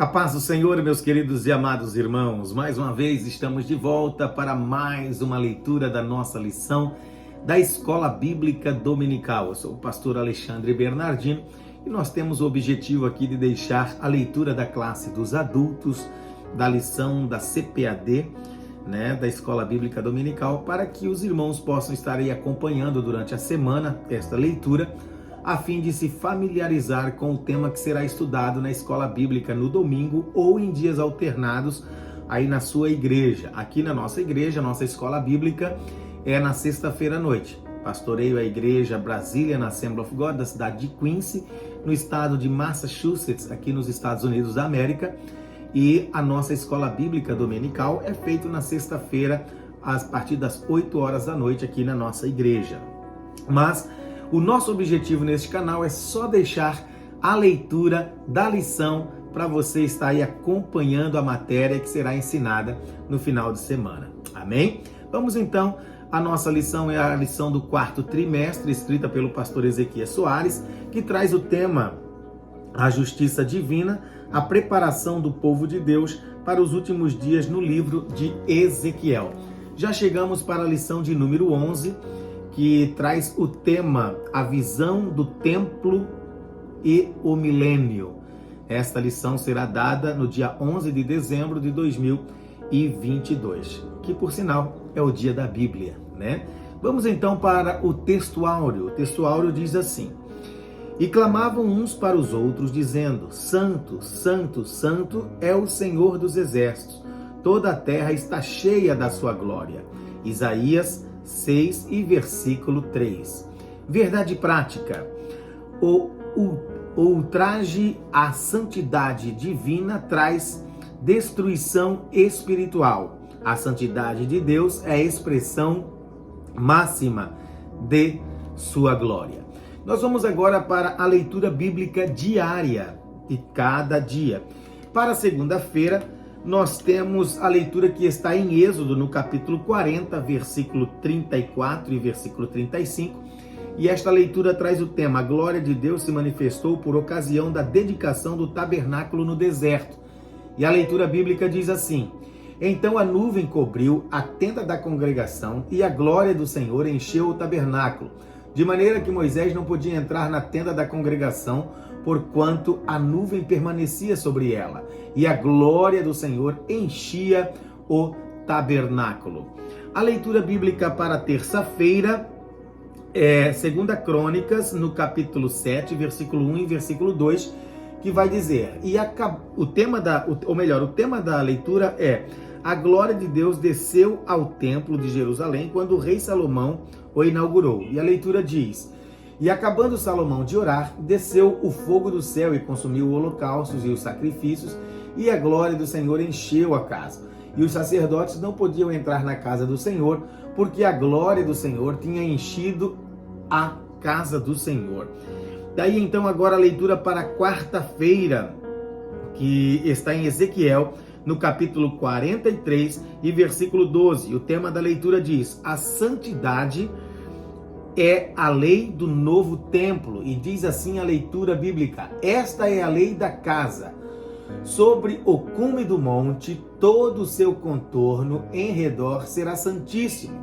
A paz do Senhor, meus queridos e amados irmãos, mais uma vez estamos de volta para mais uma leitura da nossa lição da Escola Bíblica Dominical. Eu sou o pastor Alexandre Bernardino e nós temos o objetivo aqui de deixar a leitura da classe dos adultos, da lição da CPAD, da Escola Bíblica Dominical, para que os irmãos possam estar aí acompanhando durante a semana esta leitura, a fim de se familiarizar com o tema que será estudado na Escola Bíblica no domingo ou em dias alternados aí na sua igreja. Aqui na nossa igreja, nossa Escola Bíblica é na sexta-feira à noite. Pastoreio a igreja Brazilian Assembly of God da cidade de Quincy, no estado de Massachusetts, aqui nos Estados Unidos da América. E a nossa Escola Bíblica Dominical é feita na sexta-feira, a partir das 8 horas da noite, aqui na nossa igreja. Mas o nosso objetivo neste canal é só deixar a leitura da lição para você estar aí acompanhando a matéria que será ensinada no final de semana. Amém? Vamos então, a nossa lição é a lição do 4º trimestre, escrita pelo pastor Ezequias Soares, que traz o tema A Justiça Divina, a preparação do povo de Deus para os últimos dias no livro de Ezequiel. Já chegamos para a lição de número 11, que traz o tema A Visão do Templo e o Milênio. Esta lição será dada no dia 11 de dezembro de 2022, que por sinal é o dia da Bíblia, Vamos então para o texto áureo. O texto áureo diz assim: E clamavam uns para os outros, dizendo: Santo, Santo, Santo é o Senhor dos Exércitos, toda a terra está cheia da sua glória. Isaías 6 e versículo 3. Verdade prática. O ultraje à santidade divina traz destruição espiritual. A santidade de Deus é a expressão máxima de sua glória. Nós vamos agora para a leitura bíblica diária de cada dia. Para segunda-feira, nós temos a leitura que está em Êxodo, no capítulo 40, versículo 34 e versículo 35. E esta leitura traz o tema: A glória de Deus se manifestou por ocasião da dedicação do tabernáculo no deserto. E a leitura bíblica diz assim: Então a nuvem cobriu a tenda da congregação e a glória do Senhor encheu o tabernáculo, de maneira que Moisés não podia entrar na tenda da congregação, porquanto a nuvem permanecia sobre ela, e a glória do Senhor enchia o tabernáculo. A leitura bíblica para terça-feira é 2 Crônicas, no capítulo 7, versículo 1 e versículo 2, que vai dizer, o tema da leitura é: A glória de Deus desceu ao templo de Jerusalém quando o rei Salomão o inaugurou. E a leitura diz: E acabando Salomão de orar, desceu o fogo do céu e consumiu os holocaustos e os sacrifícios, e a glória do Senhor encheu a casa. E os sacerdotes não podiam entrar na casa do Senhor, porque a glória do Senhor tinha enchido a casa do Senhor. Daí então agora a leitura para quarta-feira, que está em Ezequiel, no capítulo 43 e versículo 12. O tema da leitura diz: A santidade é a lei do novo templo. E diz assim a leitura bíblica: Esta é a lei da casa. Sobre o cume do monte, todo o seu contorno em redor será santíssimo.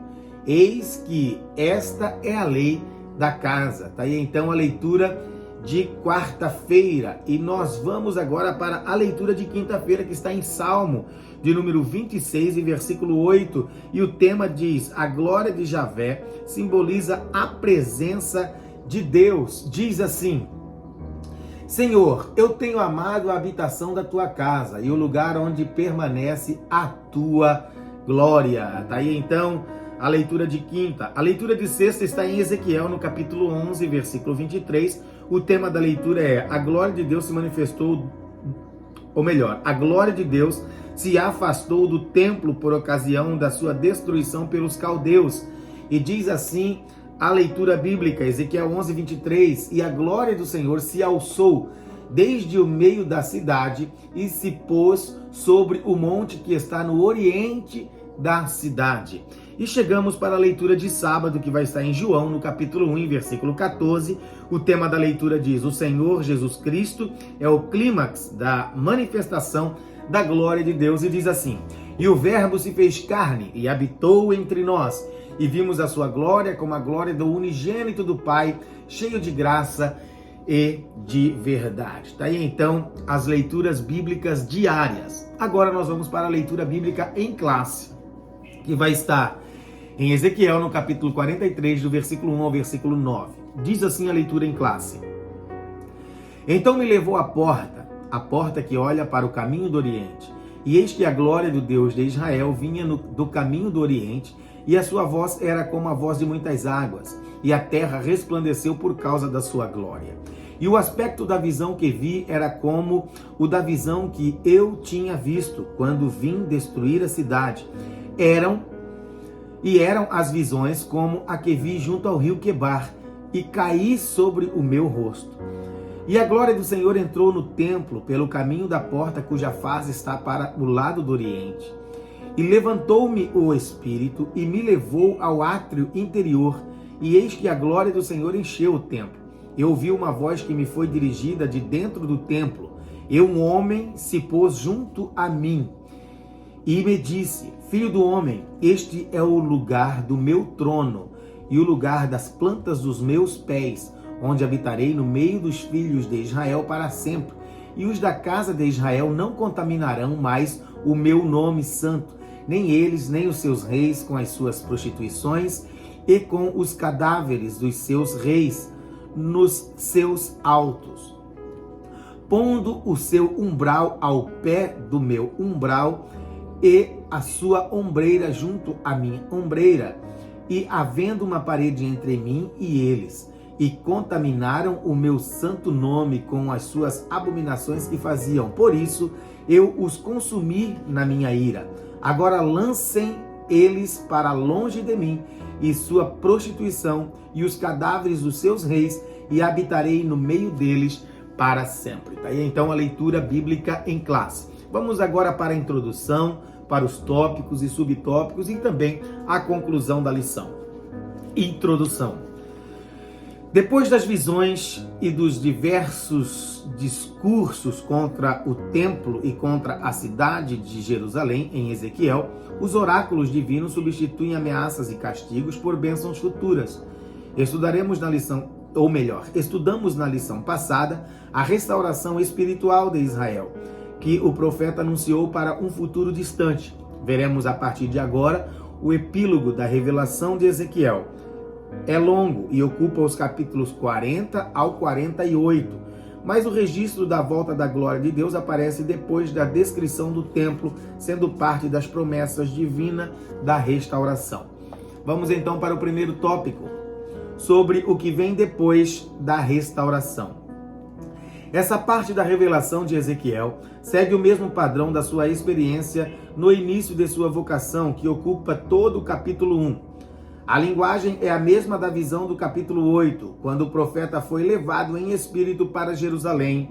Eis que esta é a lei da casa. Tá aí então a leitura de quarta-feira. E nós vamos agora para a leitura de quinta-feira, que está em Salmo, de número 26 e versículo 8. E o tema diz: A glória de Javé simboliza a presença de Deus. Diz assim: Senhor, eu tenho amado a habitação da tua casa e o lugar onde permanece a tua glória. Tá aí então a leitura de quinta. A leitura de sexta está em Ezequiel, no capítulo 11, versículo 23. O tema da leitura é: A glória de Deus se manifestou, ou melhor, a glória de Deus se afastou do templo por ocasião da sua destruição pelos caldeus. E diz assim a leitura bíblica, Ezequiel 11, 23. E a glória do Senhor se alçou desde o meio da cidade e se pôs sobre o monte que está no oriente da cidade. E chegamos para a leitura de sábado, que vai estar em João, no capítulo 1, versículo 14. O tema da leitura diz: o Senhor Jesus Cristo é o clímax da manifestação da glória de Deus, e diz assim: e o Verbo se fez carne e habitou entre nós, e vimos a sua glória como a glória do unigênito do Pai, cheio de graça e de verdade. Tá aí então as leituras bíblicas diárias. Agora nós vamos para a leitura bíblica em classe, que vai estar em Ezequiel, no capítulo 43, do versículo 1 ao versículo 9. Diz assim a leitura em classe: então me levou à porta que olha para o caminho do Oriente, e eis que a glória do Deus de Israel vinha do caminho do Oriente, e a sua voz era como a voz de muitas águas, e a terra resplandeceu por causa da sua glória. E o aspecto da visão que vi era como o da visão que eu tinha visto quando vim destruir a cidade. Eram as visões como a que vi junto ao rio Quebar, e caí sobre o meu rosto. E a glória do Senhor entrou no templo pelo caminho da porta cuja face está para o lado do Oriente. E levantou-me o Espírito e me levou ao átrio interior, e eis que a glória do Senhor encheu o templo. Eu ouvi uma voz que me foi dirigida de dentro do templo, e um homem se pôs junto a mim, e me disse: filho do homem, este é o lugar do meu trono, e o lugar das plantas dos meus pés, onde habitarei no meio dos filhos de Israel para sempre, e os da casa de Israel não contaminarão mais o meu nome santo, nem eles, nem os seus reis com as suas prostituições e com os cadáveres dos seus reis nos seus altos, pondo o seu umbral ao pé do meu umbral e a sua ombreira junto à minha ombreira, e havendo uma parede entre mim e eles, e contaminaram o meu santo nome com as suas abominações que faziam. Por isso eu os consumi na minha ira. Agora lancem eles para longe de mim e sua prostituição e os cadáveres dos seus reis, e habitarei no meio deles para sempre. Tá aí então a leitura bíblica em classe. Vamos agora para a introdução, para os tópicos e subtópicos e também a conclusão da lição. Introdução. Depois das visões e dos diversos discursos contra o templo e contra a cidade de Jerusalém em Ezequiel, os oráculos divinos substituem ameaças e castigos por bênçãos futuras. Estudamos na lição passada a restauração espiritual de Israel, que o profeta anunciou para um futuro distante. Veremos a partir de agora o epílogo da revelação de Ezequiel. É longo e ocupa os capítulos 40 ao 48, mas o registro da volta da glória de Deus aparece depois da descrição do templo, sendo parte das promessas divinas da restauração. Vamos então para o primeiro tópico, sobre o que vem depois da restauração. Essa parte da revelação de Ezequiel segue o mesmo padrão da sua experiência no início de sua vocação, que ocupa todo o capítulo 1. A linguagem é a mesma da visão do capítulo 8, quando o profeta foi levado em espírito para Jerusalém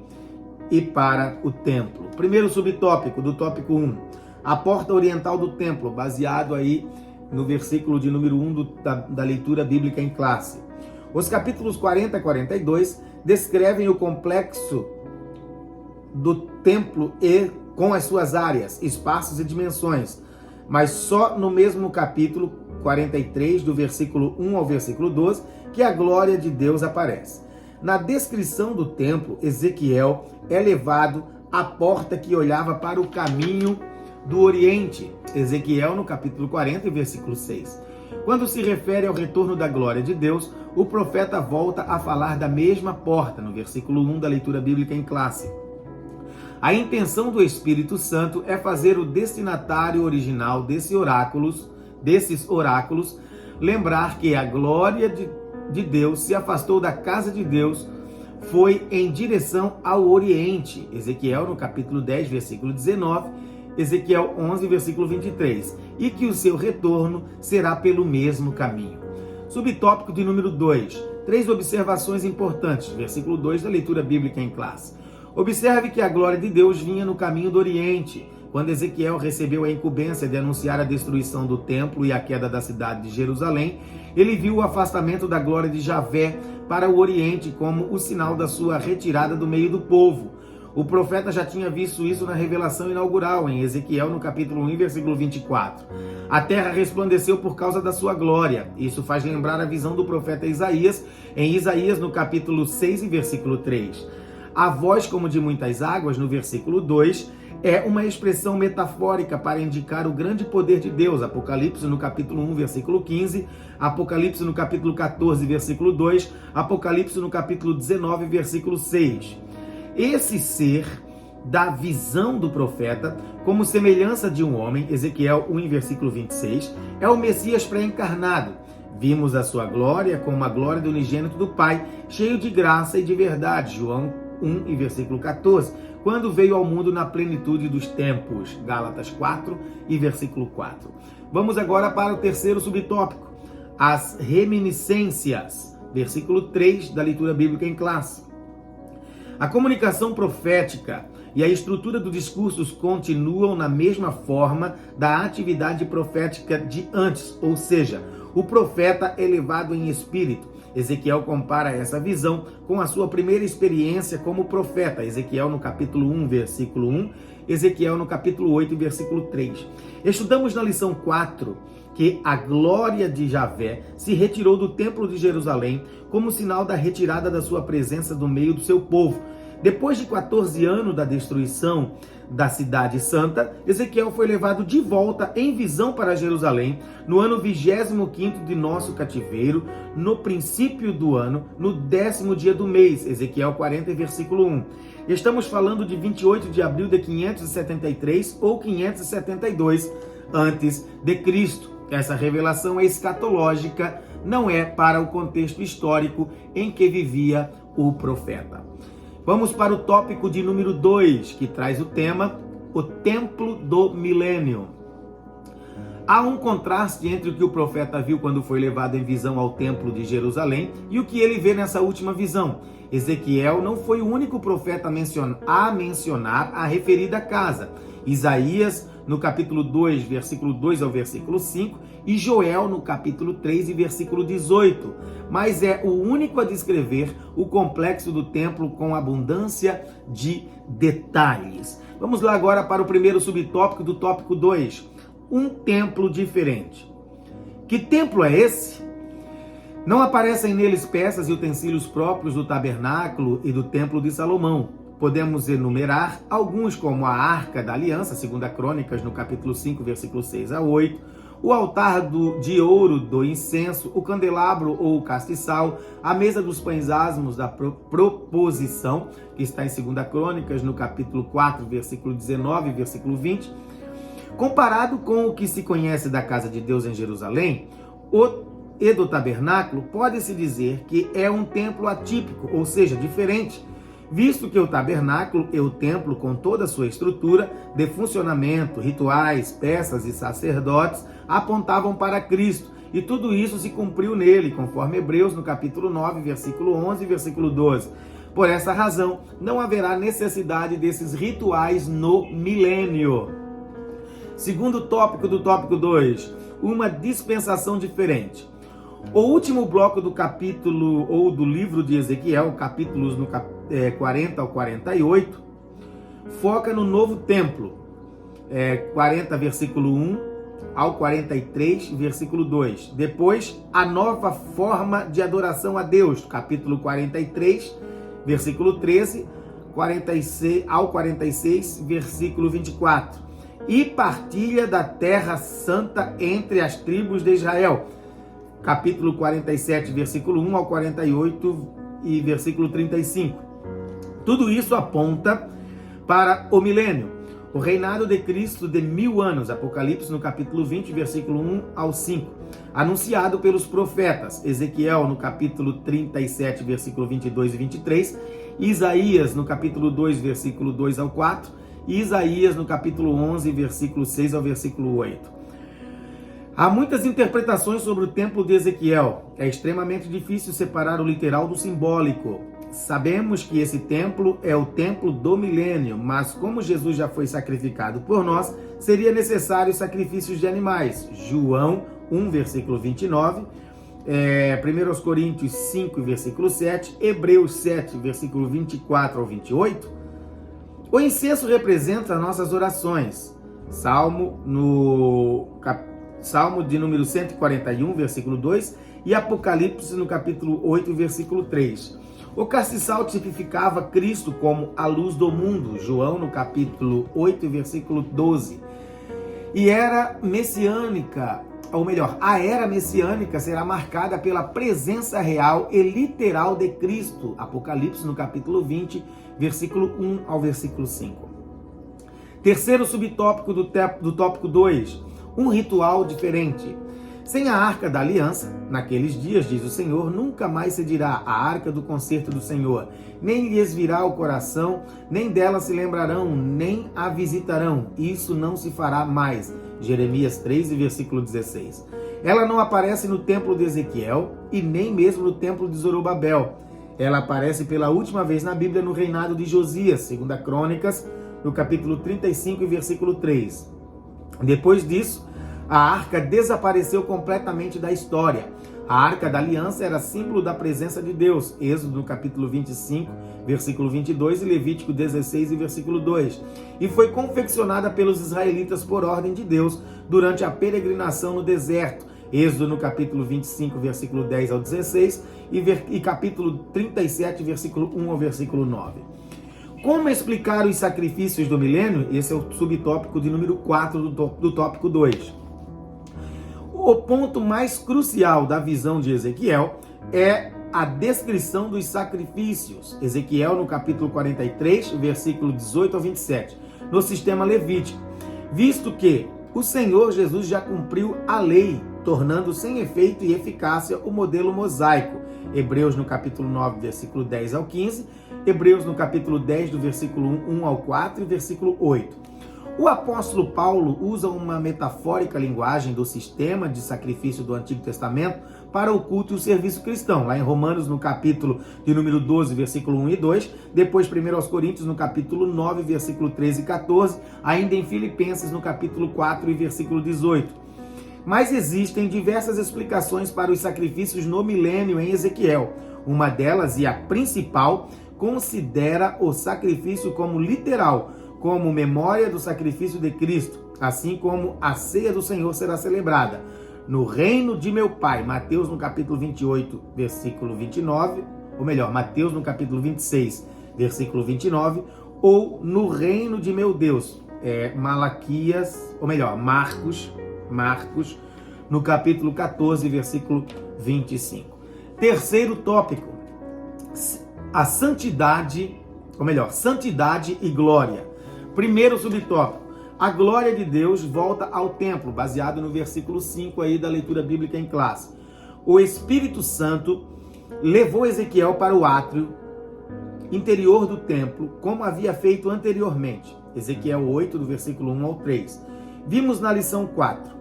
e para o templo. Primeiro subtópico do tópico 1, a porta oriental do templo, baseado aí no versículo de número 1 da leitura bíblica em classe. Os capítulos 40 e 42 descrevem o complexo do templo e com as suas áreas, espaços e dimensões, mas só no mesmo capítulo 43, do versículo 1 ao versículo 12, que a glória de Deus aparece. Na descrição do templo, Ezequiel é levado à porta que olhava para o caminho do Oriente. Ezequiel, no capítulo 40, versículo 6. Quando se refere ao retorno da glória de Deus, o profeta volta a falar da mesma porta, no versículo 1 da leitura bíblica em classe. A intenção do Espírito Santo é fazer o destinatário original desses oráculos lembrar que a glória de Deus se afastou da casa de Deus, foi em direção ao Oriente. Ezequiel, no capítulo 10, versículo 19, Ezequiel 11, versículo 23, e que o seu retorno será pelo mesmo caminho. Subtópico de número 2, 3 observações importantes, versículo 2 da leitura bíblica em classe. Observe que a glória de Deus vinha no caminho do Oriente, quando Ezequiel recebeu a incumbência de anunciar a destruição do templo e a queda da cidade de Jerusalém, ele viu o afastamento da glória de Javé para o Oriente como o sinal da sua retirada do meio do povo. O profeta já tinha visto isso na revelação inaugural, em Ezequiel, no capítulo 1, versículo 24. A terra resplandeceu por causa da sua glória. Isso faz lembrar a visão do profeta Isaías, em Isaías, no capítulo 6 e versículo 3. A voz como de muitas águas, no versículo 2, é uma expressão metafórica para indicar o grande poder de Deus. Apocalipse no capítulo 1, versículo 15, Apocalipse no capítulo 14, versículo 2, Apocalipse no capítulo 19, versículo 6. Esse ser da visão do profeta, como semelhança de um homem, Ezequiel 1, versículo 26, é o Messias pré-encarnado. Vimos a sua glória como a glória do unigênito do Pai, cheio de graça e de verdade, João 1 e versículo 14, quando veio ao mundo na plenitude dos tempos, Gálatas 4 e versículo 4. Vamos agora para o terceiro subtópico, as reminiscências, versículo 3 da leitura bíblica em classe. A comunicação profética e a estrutura dos discursos continuam na mesma forma da atividade profética de antes, ou seja, o profeta elevado em espírito. Ezequiel compara essa visão com a sua primeira experiência como profeta, Ezequiel no capítulo 1, versículo 1, Ezequiel no capítulo 8, versículo 3. Estudamos na lição 4 que a glória de Javé se retirou do templo de Jerusalém como sinal da retirada da sua presença do meio do seu povo. Depois de 14 anos da destruição da cidade santa, Ezequiel foi levado de volta em visão para Jerusalém no ano 25º de nosso cativeiro, no princípio do ano, no 10º dia do mês, Ezequiel 40, versículo 1. Estamos falando de 28 de abril de 573 ou 572 antes de Cristo. Essa revelação escatológica não é para o contexto histórico em que vivia o profeta. Vamos para o tópico de número 2, que traz o tema, o Templo do Milênio. Há um contraste entre o que o profeta viu quando foi levado em visão ao Templo de Jerusalém e o que ele vê nessa última visão. Ezequiel não foi o único profeta a mencionar a referida casa. Isaías, no capítulo 2, versículo 2 ao versículo 5, e Joel, no capítulo 3 e versículo 18. Mas é o único a descrever o complexo do templo com abundância de detalhes. Vamos lá agora para o primeiro subtópico do tópico 2. Um templo diferente. Que templo é esse? Não aparecem neles peças e utensílios próprios do tabernáculo e do templo de Salomão. Podemos enumerar alguns como a Arca da Aliança, 2 Crônicas, no capítulo 5, versículo 6 a 8, o altar de ouro do incenso, o candelabro ou o castiçal, a mesa dos pães asmos da proposição, que está em 2 Crônicas, no capítulo 4, versículo 19 e versículo 20. Comparado com o que se conhece da casa de Deus em Jerusalém, e do tabernáculo, pode-se dizer que é um templo atípico, ou seja, diferente, visto que o tabernáculo e o templo, com toda a sua estrutura de funcionamento, rituais, peças e sacerdotes, apontavam para Cristo, e tudo isso se cumpriu nele, conforme Hebreus, no capítulo 9, versículo 11 e versículo 12. Por essa razão, não haverá necessidade desses rituais no milênio. Segundo tópico do tópico 2, uma dispensação diferente. O último bloco do capítulo ou do livro de Ezequiel, capítulos 40 ao 48, foca no novo templo, 40 versículo 1 ao 43 versículo 2. Depois, a nova forma de adoração a Deus, capítulo 43 versículo 13 ao 46 versículo 24. E partilha da terra santa entre as tribos de Israel, capítulo 47, versículo 1 ao 48 e versículo 35. Tudo isso aponta para o milênio, o reinado de Cristo de 1000 anos, Apocalipse no capítulo 20, versículo 1 ao 5, anunciado pelos profetas, Ezequiel no capítulo 37, versículo 22 e 23, Isaías no capítulo 2, versículo 2 ao 4, e Isaías no capítulo 11, versículo 6 ao versículo 8. Há muitas interpretações sobre o templo de Ezequiel. É extremamente difícil separar o literal do simbólico. Sabemos que esse templo é o templo do milênio, mas como Jesus já foi sacrificado por nós, seria necessário sacrifícios de animais. João 1, versículo 29, 1 Coríntios 5, versículo 7, Hebreus 7, versículo 24 ao 28. O incenso representa nossas orações. Salmo de número 141, versículo 2, e Apocalipse no capítulo 8, versículo 3. O castiçal tipificava Cristo como a luz do mundo, João no capítulo 8, versículo 12. E era messiânica, ou melhor, a era messiânica será marcada pela presença real e literal de Cristo, Apocalipse no capítulo 20, versículo 1 ao versículo 5. Terceiro subtópico do tópico 2, um ritual diferente. Sem a arca da aliança, naqueles dias, diz o Senhor, nunca mais se dirá a arca do concerto do Senhor, nem lhes virá o coração, nem dela se lembrarão, nem a visitarão. Isso não se fará mais. Jeremias 3, versículo 16. Ela não aparece no templo de Ezequiel e nem mesmo no templo de Zorobabel. Ela aparece pela última vez na Bíblia no reinado de Josias, 2 Crônicas, no capítulo 35, versículo 3. Depois disso, a arca desapareceu completamente da história. A arca da aliança era símbolo da presença de Deus. Êxodo no capítulo 25, versículo 22 e Levítico 16 e versículo 2. E foi confeccionada pelos israelitas por ordem de Deus durante a peregrinação no deserto. Êxodo no capítulo 25, versículo 10 ao 16 e capítulo 37, versículo 1 ao versículo 9. Como explicar os sacrifícios do milênio? Esse é o subtópico de número 4 do tópico 2. O ponto mais crucial da visão de Ezequiel é a descrição dos sacrifícios. Ezequiel, no capítulo 43, versículo 18 ao 27, no sistema levítico. Visto que o Senhor Jesus já cumpriu a lei, tornando sem efeito e eficácia o modelo mosaico. Hebreus, no capítulo 9, versículo 10 ao 15. Hebreus, no capítulo 10, do versículo 1 ao 4 e versículo 8. O apóstolo Paulo usa uma metafórica linguagem do sistema de sacrifício do Antigo Testamento para o culto e o serviço cristão. Lá em Romanos, no capítulo de número 12, versículo 1 e 2. Depois, 1 Coríntios, no capítulo 9, versículo 13 e 14. Ainda em Filipenses, no capítulo 4 e versículo 18. Mas existem diversas explicações para os sacrifícios no milênio em Ezequiel. Uma delas, e a principal, considera o sacrifício como literal, como memória do sacrifício de Cristo, assim como a ceia do Senhor será celebrada no reino de meu Pai, Mateus no capítulo 28, versículo 29, ou melhor, Mateus no capítulo 26, versículo 29, ou no reino de meu Deus, Marcos, no capítulo 14, versículo 25. Terceiro tópico, a santidade, ou melhor, santidade e glória. Primeiro subtópico, a glória de Deus volta ao templo, baseado no versículo 5 aí da leitura bíblica em classe. O Espírito Santo levou Ezequiel para o átrio interior do templo, como havia feito anteriormente. Ezequiel 8, do versículo 1 ao 3. Vimos na lição 4.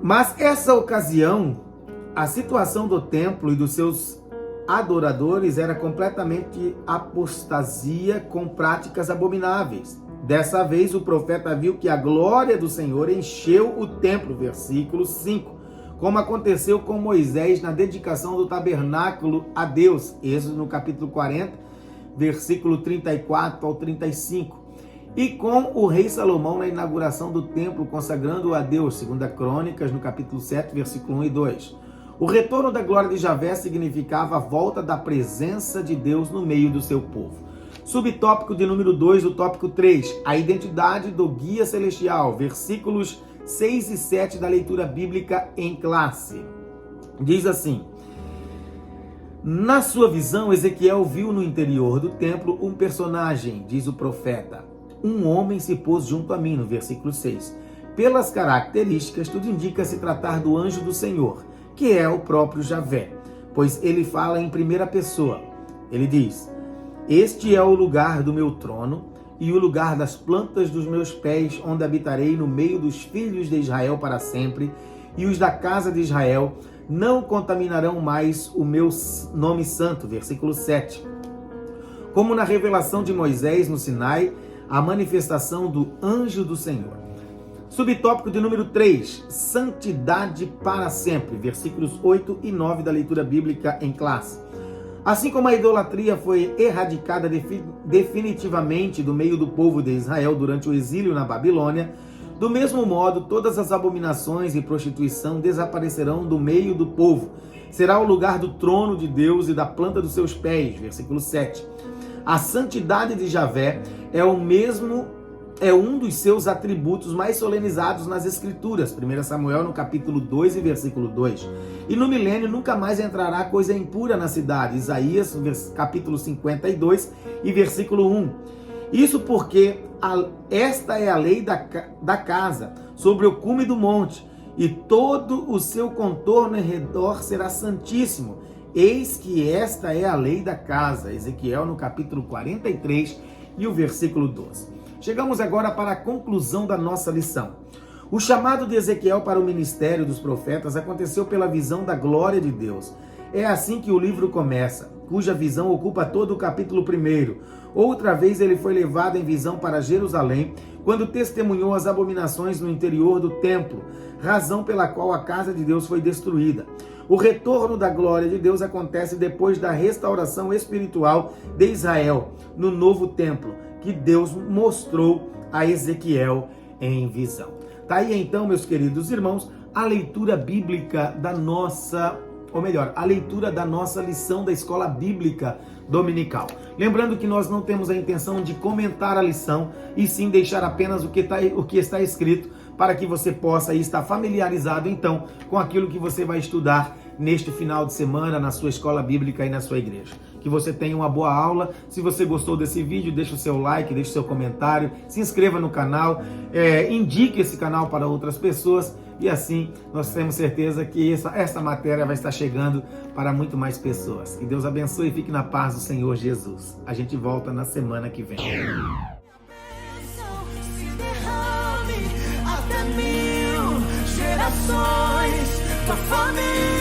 Mas essa ocasião, a situação do templo e dos seus adoradores era completamente apostasia com práticas abomináveis. Dessa vez o profeta viu que a glória do Senhor encheu o templo, versículo 5, como aconteceu com Moisés na dedicação do tabernáculo a Deus, Êxodo no capítulo 40, versículo 34 ao 35, e com o rei Salomão na inauguração do templo, consagrando-o a Deus, 2 Crônicas no capítulo 7, versículo 1 e 2. O retorno da glória de Javé significava a volta da presença de Deus no meio do seu povo. Subtópico de número 2 do tópico 3, a identidade do guia celestial, versículos 6 e 7 da leitura bíblica em classe. Diz assim: na sua visão, Ezequiel viu no interior do templo um personagem, diz o profeta. Um homem se pôs junto a mim, no versículo 6. Pelas características, tudo indica se tratar do anjo do Senhor, que é o próprio Javé, pois ele fala em primeira pessoa. Ele diz: este é o lugar do meu trono, e o lugar das plantas dos meus pés, onde habitarei no meio dos filhos de Israel para sempre, e os da casa de Israel não contaminarão mais o meu nome santo. Versículo 7. Como na revelação de Moisés no Sinai, a manifestação do anjo do Senhor. Subtópico de número 3, santidade para sempre. Versículos 8 e 9 da leitura bíblica em classe. Assim como a idolatria foi erradicada definitivamente do meio do povo de Israel durante o exílio na Babilônia, do mesmo modo, todas as abominações e prostituição desaparecerão do meio do povo. Será o lugar do trono de Deus e da planta dos seus pés. Versículo 7. A santidade de Javé é um dos seus atributos mais solenizados nas Escrituras. 1 Samuel no capítulo 2 e versículo 2. E no milênio nunca mais entrará coisa impura na cidade. Isaías capítulo 52 e versículo 1. Isso porque esta é a lei da casa, sobre o cume do monte, e todo o seu contorno em redor será santíssimo. Eis que esta é a lei da casa. Ezequiel no capítulo 43 e o versículo 12. Chegamos agora para a conclusão da nossa lição. O chamado de Ezequiel para o ministério dos profetas aconteceu pela visão da glória de Deus. É assim que o livro começa, cuja visão ocupa todo o capítulo 1. Outra vez ele foi levado em visão para Jerusalém, quando testemunhou as abominações no interior do templo, razão pela qual a casa de Deus foi destruída. O retorno da glória de Deus acontece depois da restauração espiritual de Israel, no novo templo, que Deus mostrou a Ezequiel em visão. Tá aí então, meus queridos irmãos, a leitura bíblica da nossa, a leitura da nossa lição da Escola Bíblica Dominical. Lembrando que nós não temos a intenção de comentar a lição, e sim deixar apenas o que está escrito, para que você possa estar familiarizado então com aquilo que você vai estudar neste final de semana na sua escola bíblica e na sua igreja. Que você tenha uma boa aula. Se você gostou desse vídeo, deixe o seu like, deixe o seu comentário, se inscreva no canal, indique esse canal para outras pessoas, e assim nós temos certeza que essa matéria vai estar chegando para muito mais pessoas. Que Deus abençoe e fique na paz do Senhor Jesus. A gente volta na semana que vem. Até 1000 gerações, tua família.